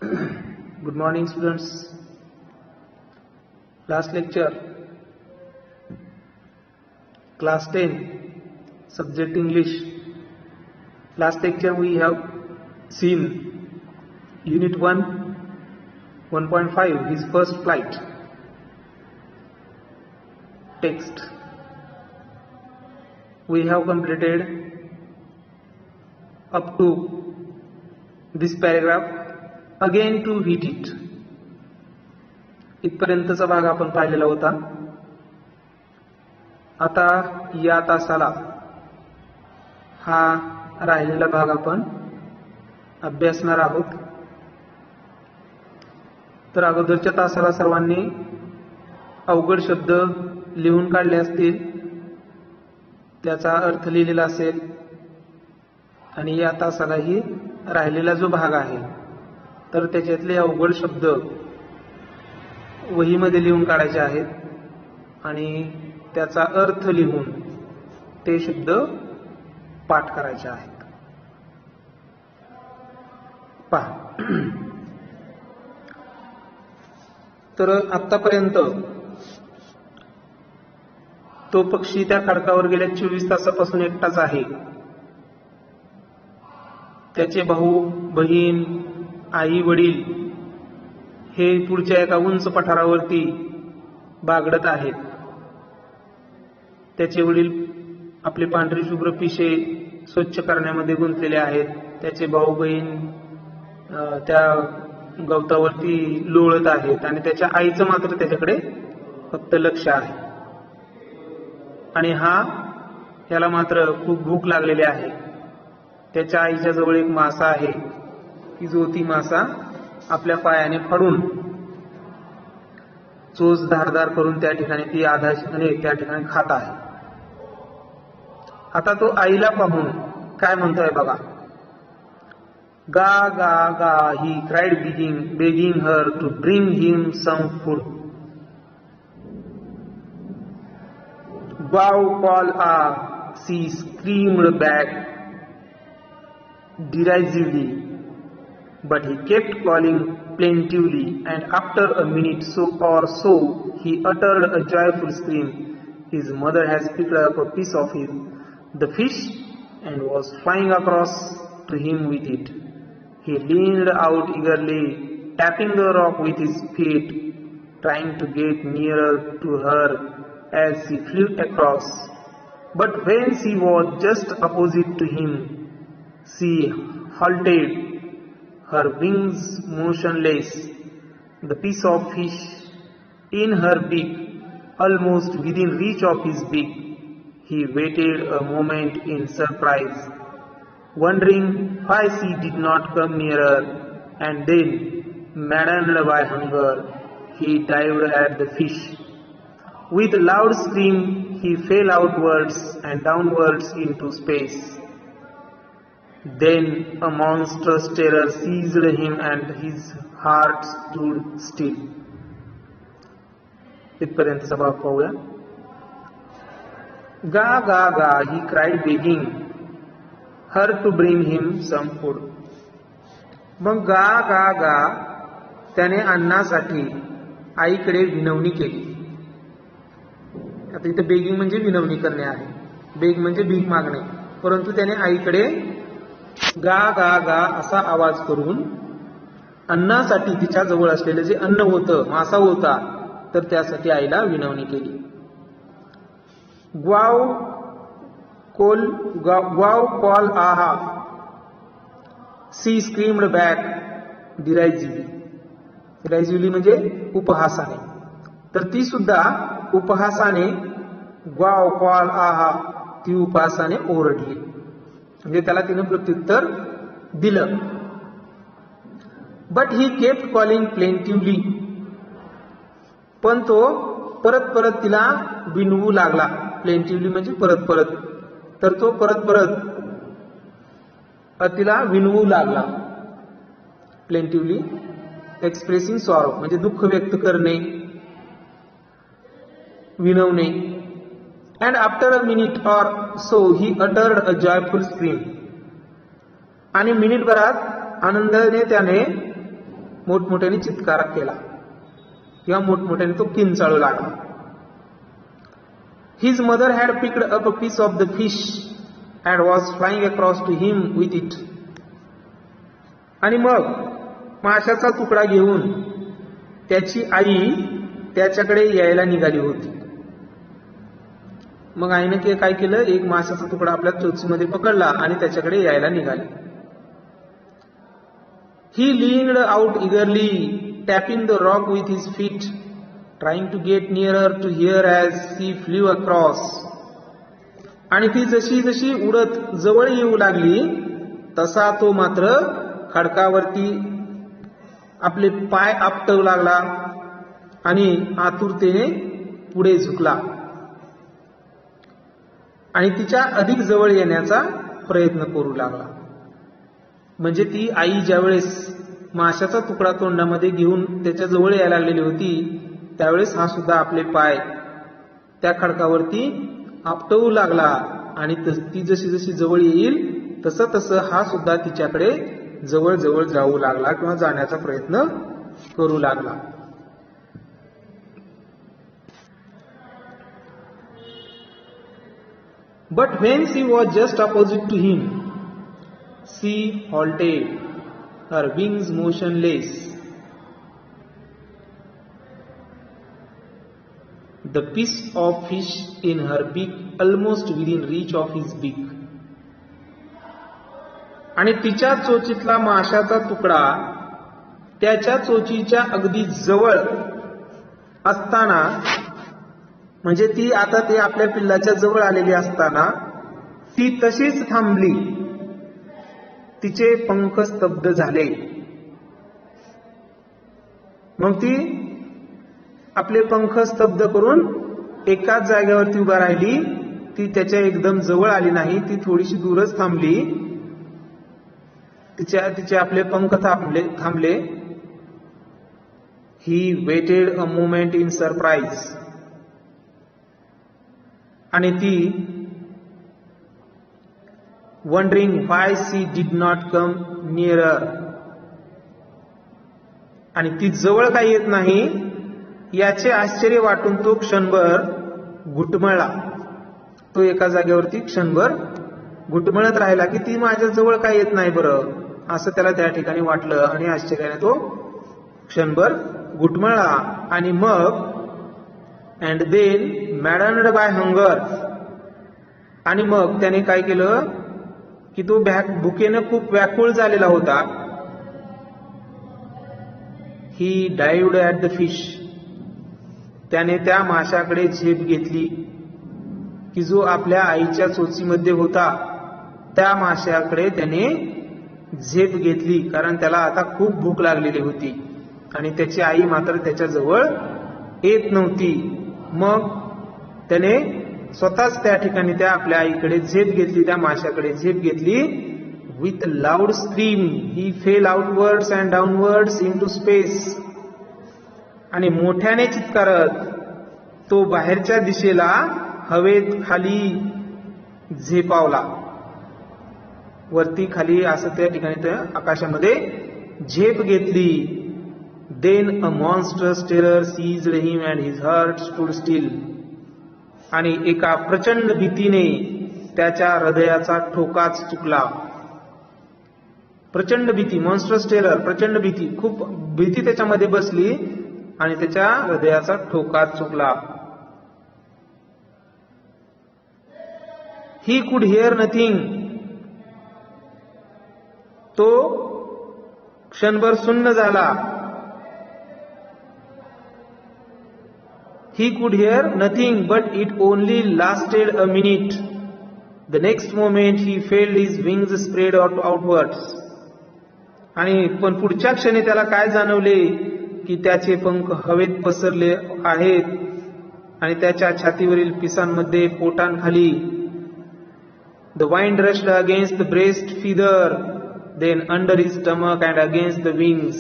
Good morning, students. Last lecture, class 10, subject English. Last lecture we have seen unit 1, 1.5, his first flight. Text. We have completed up to this paragraph. Again to read it. इथपर्यंतचा भाग आपण पाहिलेला होता. आता या तासाला हा राहिलेला भाग आपण अभ्यासणार आहोत. तर अगोदरच्या तासाला सर्वांनी अवघड शब्द लिहून काढले असतील, त्याचा अर्थ लिहिलेला असेल, आणि या तासालाही राहिलेला जो भाग आहे तर त्याच्यातले अवघड शब्द वहीमध्ये लिहून काढायचे आहेत आणि त्याचा अर्थ लिहून ते शब्द पाठ करायचे आहेत. पहा, तर आतापर्यंत तो पक्षी त्या खडकावर गेल्या 24 तासापासून एकटाच आहे. त्याचे भाऊ बहीण आई वडील हे पुढच्या एका उंच पठारावरती बागडत आहेत. त्याचे वडील आपले पांढरी शुभ्र पिशे स्वच्छ करण्यामध्ये गुंतलेले आहेत. त्याचे भाऊ बहीण त्या गवतावरती लोळत आहेत आणि त्याच्या आईचं मात्र त्याच्याकडे फक्त लक्ष आहे. आणि याला मात्र खूप भूक लागलेली आहे. त्याच्या आईच्या जवळ एक मासा आहे की जो ती मासा आपल्या पायाने फाडून चोच धारदार करून त्या ठिकाणी ती आधाशाने त्या ठिकाणी खात आहे. आता तो आईला पाहून काय म्हणतोय बघा. गा गा गा he cried begging her to bring him some food. Wow, call she screamed back derisively, but he kept calling plaintively, and after a minute or so he uttered a joyful scream. His mother has picked up a piece of the fish and was flying across to him with it. He leaned out eagerly, tapping the rock with his feet, trying to get nearer to her as she flew across. But when she was just opposite to him, she halted, her wings motionless, the piece of fish in her beak, almost within reach of his beak. He waited a moment in surprise, wondering why she did not come nearer, and then, maddened by hunger, he dived at the fish. With a loud scream, he fell outwards and downwards into space. Then a monstrous terror seized him and his heart stood still. इथपर्यंतचा भाग पाहूया. गा गा गा he cried begging her to bring him some food. मग गा गा गा त्याने अन्नासाठी आईकडे विनवणी केली. आता इथे बेगिंग म्हणजे विनवणी करणे आहे. बेग म्हणजे भीक मागणे. परंतु त्याने आईकडे गा गा गा असा आवाज करून अन्नासाठी तिच्या जवळ असलेलं जे अन्न होतं, मासा होता, तर त्यासाठी आईला विनवणी केली. ग्वाव कॉल आहा सी स्क्रीम्ड बॅक डिरायझिव्हली म्हणजे उपहासाने. तर ती सुद्धा उपहासाने ग्वाव कॉल आहा ती उपहासाने ओरडली, म्हणजे त्याला तिने प्रत्युत्तर दिलं. बट ही केप्ट कॉलिंग प्लेंटिव्हली, पण तो परत परत तिला विनवू लागला. प्लेंटिव्हली म्हणजे परत परत. तर तो परत परत तिला विनवू लागला. प्लेंटिव्हली एक्सप्रेसिंग सॉरो म्हणजे दुःख व्यक्त करणे, विनवणे. And after a minute or so he uttered a joyful scream. आणि मिनिटभरात आनंदाने त्याने मोठमोठ्याने चित्कार केला किंवा मोठमोठ्याने तो किंचाळू लागला. His mother had picked up a piece of the fish and was flying across to him with it. आणि मग माशाचा तुकडा घेऊन त्याची आई त्याच्याकडे यायला निघाली होती. मग आईने काय केलं, एक माशाचा तुकडा आपल्या चोचीमध्ये पकडला आणि त्याच्याकडे यायला निघाले. ही leaned out eagerly, tapping the rock with his feet, trying to get nearer to her as he flew across. आणि ती जशी जशी उडत जवळ येऊ लागली तसा तो मात्र खडकावरती आपले पाय आपटवू लागला आणि आतुरतेने पुढे झुकला आणि तिच्या अधिक जवळ येण्याचा प्रयत्न करू लागला. म्हणजे ती आई ज्यावेळेस माशाचा तुकडा तोंडामध्ये घेऊन त्याच्या जवळ यायला लागलेली होती त्यावेळेस हा सुद्धा आपले पाय त्या खडकावरती आपटवू लागला आणि ती जशी जशी जवळ येईल तसं तसं हा सुद्धा तिच्याकडे जवळ जवळ जाऊ लागला किंवा जाण्याचा प्रयत्न करू लागला. But when she was just opposite to him, she halted, her wings motionless. The piece of fish in her beak almost within reach of his beak. आणि तिच्या चोचीतला माशाचा तुकडा त्याच्या चोचीच्या अगदी जवळ असताना, म्हणजे ती आता ते आपल्या पिल्लाच्या जवळ आलेली असताना ती तशीच थांबली. तिचे पंख स्तब्ध झाले. मग ती आपले पंख स्तब्ध करून एकाच जागेवरती उभा राहिली. ती त्याच्या एकदम जवळ आली नाही, ती थोडीशी दूरच थांबली. तिचे आपले पंख थांबले. He waited a moment in surprise. आणि ती wondering why she did not come nearer. आणि ती जवळ काही येत नाही याचे आश्चर्य वाटून तो क्षणभर घुटमळला. तो एका जागेवरती क्षणभर घुटमळत राहिला की ती माझ्या जवळ काय येत नाही बरं, असं त्याला त्या ठिकाणी वाटलं आणि आश्चर्याने तो क्षणभर घुटमळला. आणि मग अँड देन मॅडन्ड बाय हंगर. आणि मग त्याने काय केलं की तो भुकेनं खूप व्याकुळ झालेला होता. ही डाइव्ड ॲट द फिश. त्याने त्या माशाकडे झेप घेतली की जो आपल्या आईच्या चोचीमध्ये होता. त्या माशाकडे त्याने झेप घेतली कारण त्याला आता खूप भूक लागलेली होती आणि त्याची आई मात्र त्याच्या जवळ येत नव्हती. मग त्याने स्वतःच त्या ठिकाणी त्या आपल्या आईकडे झेप घेतली, त्या माशाकडे झेप घेतली. With loud scream he fell outwards and downwards in to space. आणि मोठ्याने चित्कारत तो बाहेरच्या दिशेला हवेत खाली झेपावला. वरती खाली असं त्या ठिकाणी त्या आकाशामध्ये झेप घेतली. Then a monstrous terror seized him and his heart stood still. आणि एका प्रचंड भीतीने त्याच्या हृदयाचा ठोकाच चुकला. प्रचंड भीती, मॉन्स्ट्रस टेरर, प्रचंड भीती, खूप भीती त्याच्यामध्ये बसली आणि त्याच्या हृदयाचा ठोकाच चुकला. He could hear nothing. तो क्षणभर सुन्न झाला. He could hear nothing, but it only lasted a minute. The next moment he felt his wings spread outwards. आणि पण पुढच्या क्षणी त्याला काय जाणवले की त्याचे पंख हवेत पसरले आहेत आणि त्याच्या छातीवरील पिसांमध्ये पोटांखाली. The wind rushed against the breast feather, then under his stomach and against the wings.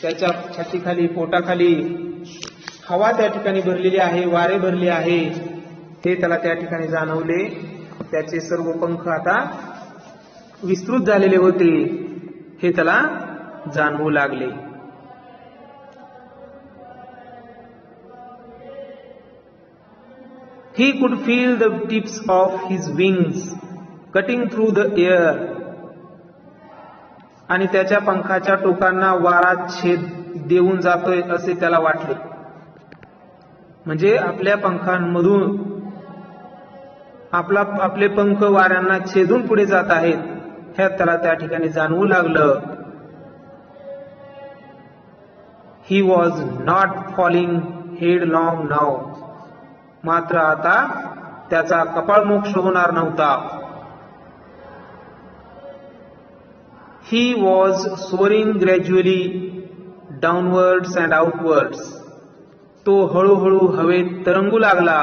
त्याच्या छातीखाली, पोटाखाली हवा त्या ठिकाणी भरलेली आहे, वारे भरले आहे, हे त्याला त्या ठिकाणी जाणवले. त्याचे सर्व पंख आता विस्तृत झालेले होते हे त्याला जाणवू लागले. He could feel the tips of his wings cutting through the air. आणि त्याच्या पंखाच्या टोकांना वारा छेद देऊन जातोय असे त्याला वाटले. म्हणजे आपल्या पंखांमधून आपले पंख वाऱ्यांना छेदून पुढे जात आहेत हे त्याला त्या ठिकाणी जाणवू लागलं. He was not falling headlong now. मात्र आता त्याचा कपाळमोक्ष होणार नव्हता. He was soaring gradually downwards and outwards. तो हळूहळू हवेत तरंगू लागला.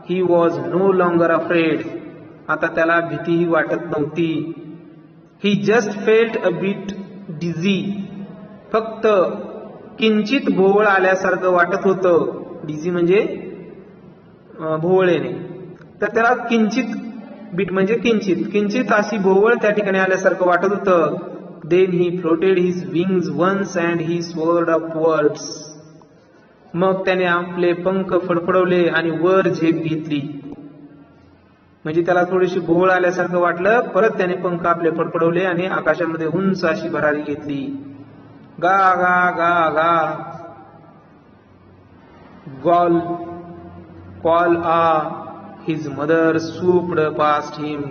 He was no longer afraid. आता त्याला भीतीही वाटत नव्हती. He just felt a bit dizzy. फक्त किंचित भोवळ आल्यासारखं वाटत होतं. डिझी म्हणजे भोवळेने. तर त्याला किंचित बीट म्हणजे किंचित अशी भोवळ त्या ठिकाणी आल्यासारखं वाटत होतं. Then he floated his wings once and he soared upwards. मग त्याने आपले पंख फडफडवले आणि वर झेप घेतली. म्हणजे त्याला थोडीशी भोवळ आल्यासारखं वाटलं. परत त्याने पंख आपले फडफडवले आणि आकाशामध्ये उंच अशी भरारी घेतली. गा गा गा गा. Call his mother swooped past him,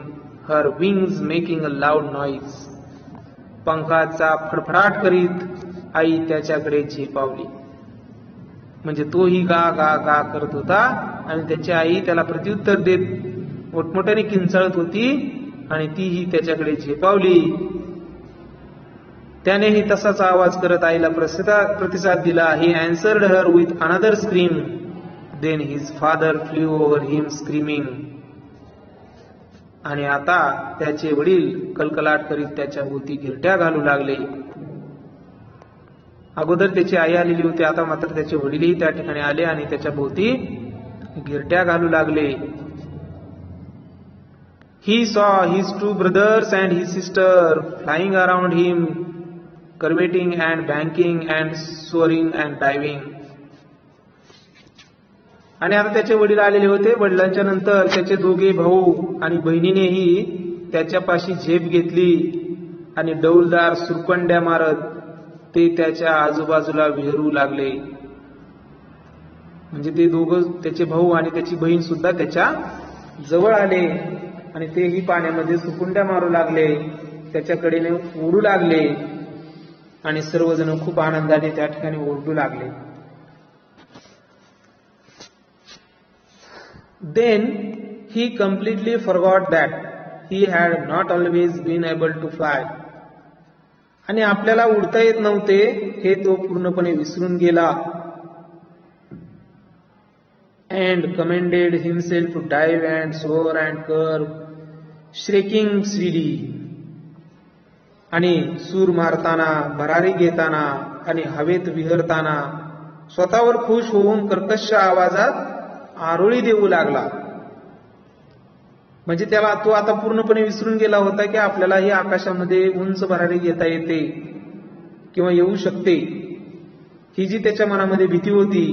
her wings making a loud noise. पंखाचा फडफडाट करीत आई त्याच्याकडे झेपावली. म्हणजे तोही गा गा गा करत होता आणि त्याची आई त्याला प्रत्युत्तर देत मोठमोठ्याने किंचाळत होती आणि तीही त्याच्याकडे झेपावली. त्यानेही तसाच आवाज करत आईला प्रतिसाद दिला. He answered her with another scream. Then his father flew over him screaming. आणि आता त्याचे वडील कलकलाट करीत त्याच्या भोवती गिरट्या घालू लागले. अगोदर त्याची आई आलेली होती, आता मात्र त्याचे वडीलही त्या ठिकाणी आले आणि त्याच्या भोवती गिरट्या घालू लागले. He saw his two brothers and his sister flying around him, curveting and banking and soaring and diving. आणि आता त्याचे वडील आलेले होते. वडिलांच्या नंतर त्याचे दोघे भाऊ आणि बहिणीनेही त्याच्यापाशी झेप घेतली आणि डौलदार सुरकंड्या मारत ते त्याच्या आजूबाजूला विहरू लागले. म्हणजे ते दोघं त्याचे भाऊ आणि त्याची बहीण सुद्धा त्याच्या जवळ आले आणि तेही पाण्यामध्ये सुरकुंड्या मारू लागले, त्याच्याकडेने ओढू लागले आणि सर्वजण खूप आनंदाने त्या ठिकाणी ओरडू लागले. Then he completely forgot that he had not always been able to fly. आणि आपल्याला उडता येत नव्हते हे तो पूर्णपणे विसरून गेला. And commended himself to dive and soar and curve, shrieking shrilly. आणि सूर मारताना, भरारी घेताना आणि हवेत विहरताना स्वतःवर खुश होऊन कर्कश आवाजात आरोळी देऊ लागला. म्हणजे त्याला तो आता पूर्णपणे विसरून गेला होता की आपल्यालाही आकाशामध्ये उंच भरारी घेता येते किंवा येऊ शकते. ही जी त्याच्या मनामध्ये भीती होती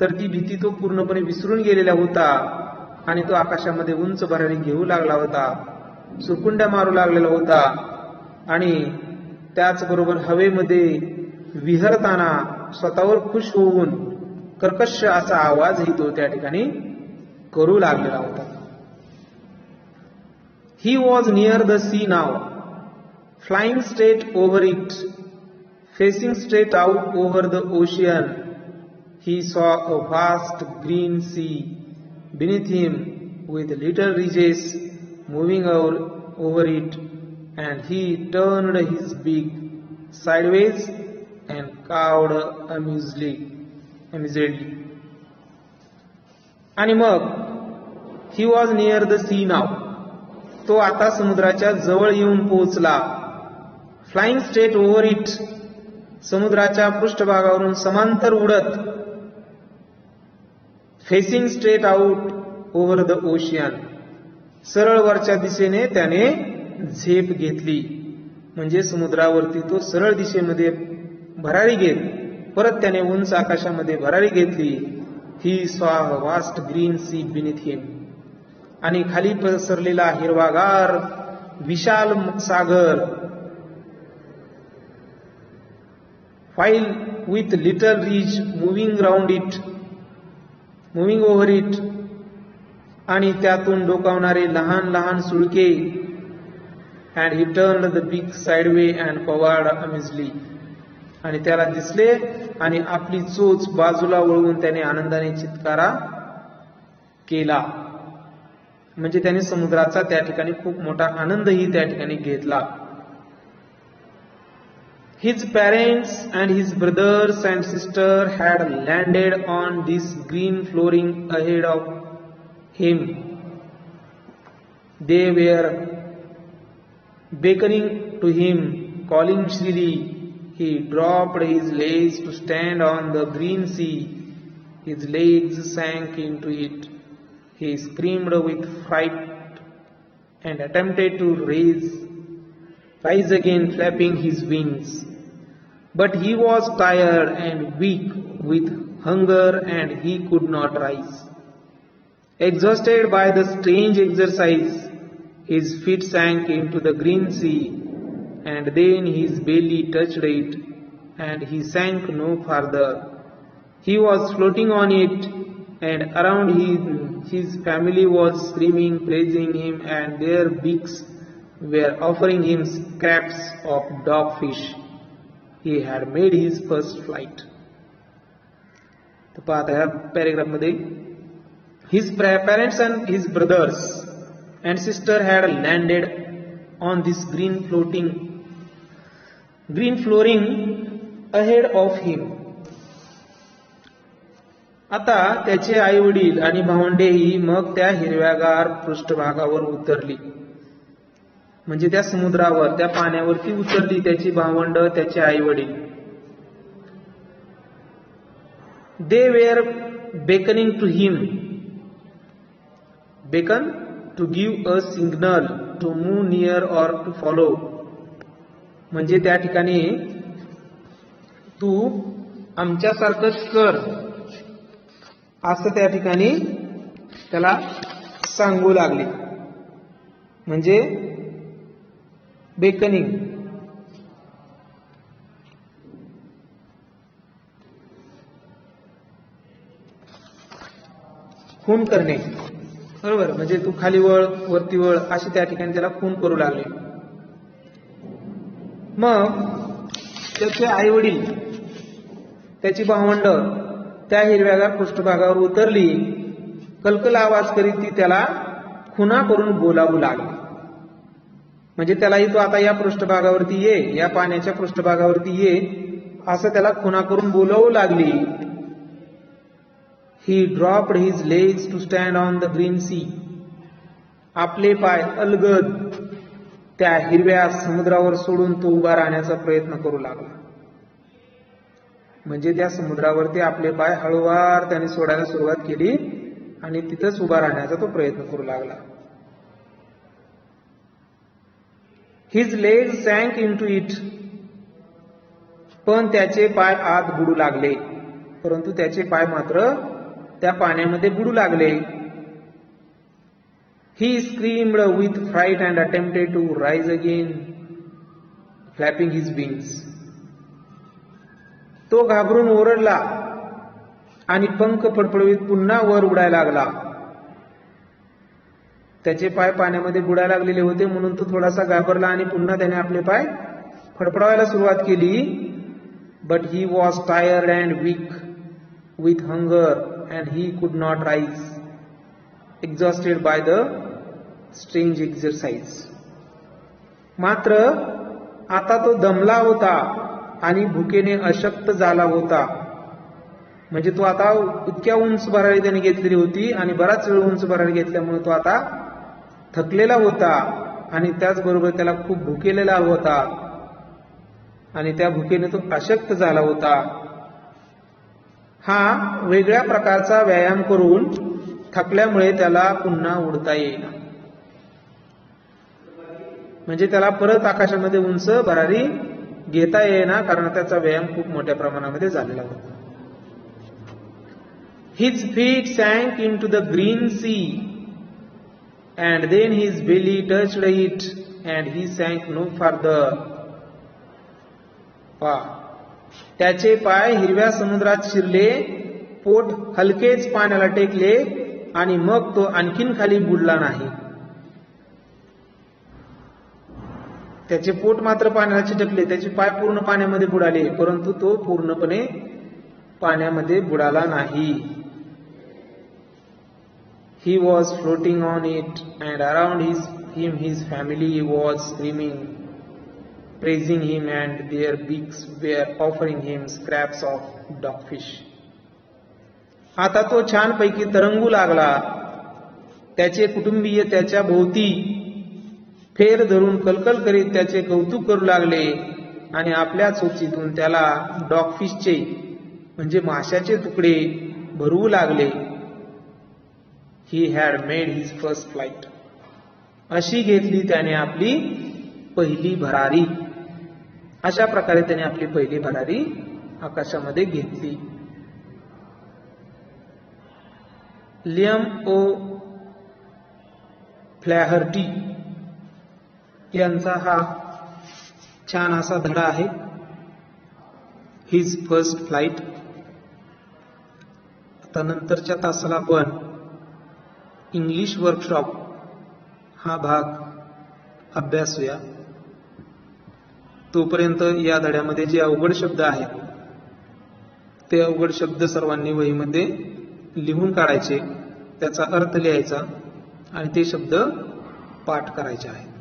तर ती भीती तो पूर्णपणे विसरून गेलेला होता आणि तो आकाशामध्ये उंच भरारी घेऊ लागला होता, सुरकुंड्या मारू लागलेला होता आणि त्याचबरोबर हवेमध्ये विहरताना स्वतःवर खुश होऊन कर्कश असा आवाजही तो त्या ठिकाणी करू लागलेला होता. He was near the sea now, flying straight over it, facing straight out over the ocean. He saw a vast green sea beneath him with little ridges moving over it, and he turned his beak sideways and cawed amusedly. आणि मग he was near the sea now. तो आता समुद्राच्या जवळ येऊन पोहोचला. Flying straight over it. समुद्राच्या पृष्ठभागावरून समांतर उडत. Facing straight out over the ocean. सरळ वरच्या दिशेने त्याने झेप घेतली. म्हणजे समुद्रावरती तो सरळ दिशेमध्ये भरारी घेत परत त्याने उंच आकाशामध्ये भरारी घेतली he saw a vast green sea beneath him. आणि खाली पसरलेला हिरवागार Vishal Sagar, while with little ridge moving over it, आणि त्यातून डोकावणारे लहान लहान सुळके. And he turned the beak sideway and cowered amazedly. आणि त्याला दिसले आणि आपली चोच बाजूला वळवून त्याने आनंदाने चित्कारा केला. म्हणजे त्याने समुद्राचा त्या ठिकाणी खूप मोठा आनंदही त्या ठिकाणी घेतला. His parents and his brothers and sister had landed on this green flooring ahead of him. They were beckoning to him, calling shrilly. He dropped his legs to stand on the green sea. His legs sank into it. He screamed with fright and attempted to rise again, flapping his wings. But he was tired and weak with hunger, and he could not rise. Exhausted by the strange exercise, his feet sank into the green sea, and then his belly touched it, and he sank no farther. He was floating on it, and around him his family was screaming, praising him, and their beaks were offering him scraps of dogfish. He had made his first flight. तर पाहता ह्या paragraph मध्ये his parents and his brothers and sister had landed on this green flooring ahead of him. आता त्याचे आई वडील आणि भावंडेही मग त्या हिरव्यागार पृष्ठभागावर उतरली. म्हणजे त्या समुद्रावर, त्या पाण्यावरती उतरली त्याची भावंड, त्याचे आई वडील. They were beckoning to him. Beckon, to give a signal, to move near or to follow. म्हणजे त्या ठिकाणी तू आमच्यासारखंच कर असं त्या ठिकाणी त्याला सांगू लागले. म्हणजे बेकनिंग. खून करणे, बरोबर. म्हणजे तू खाली वळ, वरती वळ, अशी त्या ठिकाणी त्याला खून करू लागले. मग त्याचे आई वडील, त्याची भावंड त्या हिरव्यागार पृष्ठभागावर उतरली. कलकल आवाज करीत ती त्याला खुणा करून बोलावू लागली. म्हणजे त्यालाही तू आता या पृष्ठभागावरती ये, या पाण्याच्या पृष्ठभागावरती ये, असं त्याला खुणा करून बोलावू लागली. He dropped his legs to stand on the green sea. आपले पाय अलगद त्या हिरव्या समुद्रावर सोडून तो उभा राहण्याचा प्रयत्न करू लागला. म्हणजे त्या समुद्रावरती आपले पाय हळूवार त्याने सोडायला सुरुवात केली आणि तिथंच उभा राहण्याचा तो प्रयत्न करू लागला. His legs sank into it. पण त्याचे पाय आत बुडू लागले. परंतु त्याचे पाय मात्र त्या पाण्यामध्ये बुडू लागले. He screamed with fright and attempted to rise again, flapping his wings. तो घाबरून ओरडला आणि पंख फडफडवीत पुन्हा वर उडायला लागला. त्याचे पाय पाण्यामध्ये बुडायला लागलेले होते म्हणून तो थोडासा घाबरला आणि पुन्हा त्याने आपले पाय फडफडवायला सुरुवात केली. But he was tired and weak with hunger, and he could not rise, exhausted by the strange exercise. मात्र आता तो दमला होता आणि भुकेने अशक्त झाला होता. म्हणजे तो आता इतक्या उंच भरारी त्याने घेतलेली होती आणि बराच वेळ उंच भरारी घेतल्यामुळे तो आता थकलेला होता आणि त्याचबरोबर त्याला खूप भुकेलेला होता आणि त्या भुकेने तो अशक्त झाला होता. हा वेगळ्या प्रकारचा व्यायाम करून थकल्यामुळे त्याला पुन्हा उडता येईना. म्हणजे त्याला परत आकाशामध्ये उंच भरारी घेता येईना, कारण त्याचा व्यायाम खूप मोठ्या प्रमाणामध्ये झालेला होता. His feet sank into the green sea, and then his belly touched it, and he sank no further. त्याचे पाय हिरव्या समुद्रात शिरले, पोट हलकेच पाण्याला टेकले, आणि मग तो आणखीन खाली बुडला नाही. त्याचे पोट मात्र पाण्याला चिटकले, त्याचे पाय पूर्ण पाण्यामध्ये बुडाले, परंतु तो पूर्णपणे पाण्यामध्ये बुडाला नाही. He was floating on it, and around him his family was screaming, praising him, and their beaks were offering him scraps of dogfish. आता तो छानपैकी तरंगू लागला. त्याचे कुटुंबीय त्याच्या भोवती फेर धरून कलकल करीत त्याचे कौतुक करू लागले, आणि आपल्या चोचीतून त्याला डॉगफिशचे म्हणजे माशाचे तुकडे भरवू लागले. He had made his first flight. अशी घेतली त्याने आपली पहिली भरारी. अशा प्रकारे त्याने आपली पहिली भरारी आकाशामध्ये घेतली. लियम ओ फ्लॅहर्टी यांचा हा छान असा धडा आहे, हिज फर्स्ट फ्लाइट. आता नंतरच्या तासाला आपण इंग्लिश वर्कशॉप हा भाग अभ्यासूया. तोपर्यंत या धड्यामध्ये जे अवघड शब्द आहेत ते अवघड शब्द सर्वांनी वहीमध्ये लिहून काढायचे, त्याचा अर्थ लिहायचा आणि ते शब्द पाठ करायचे आहेत.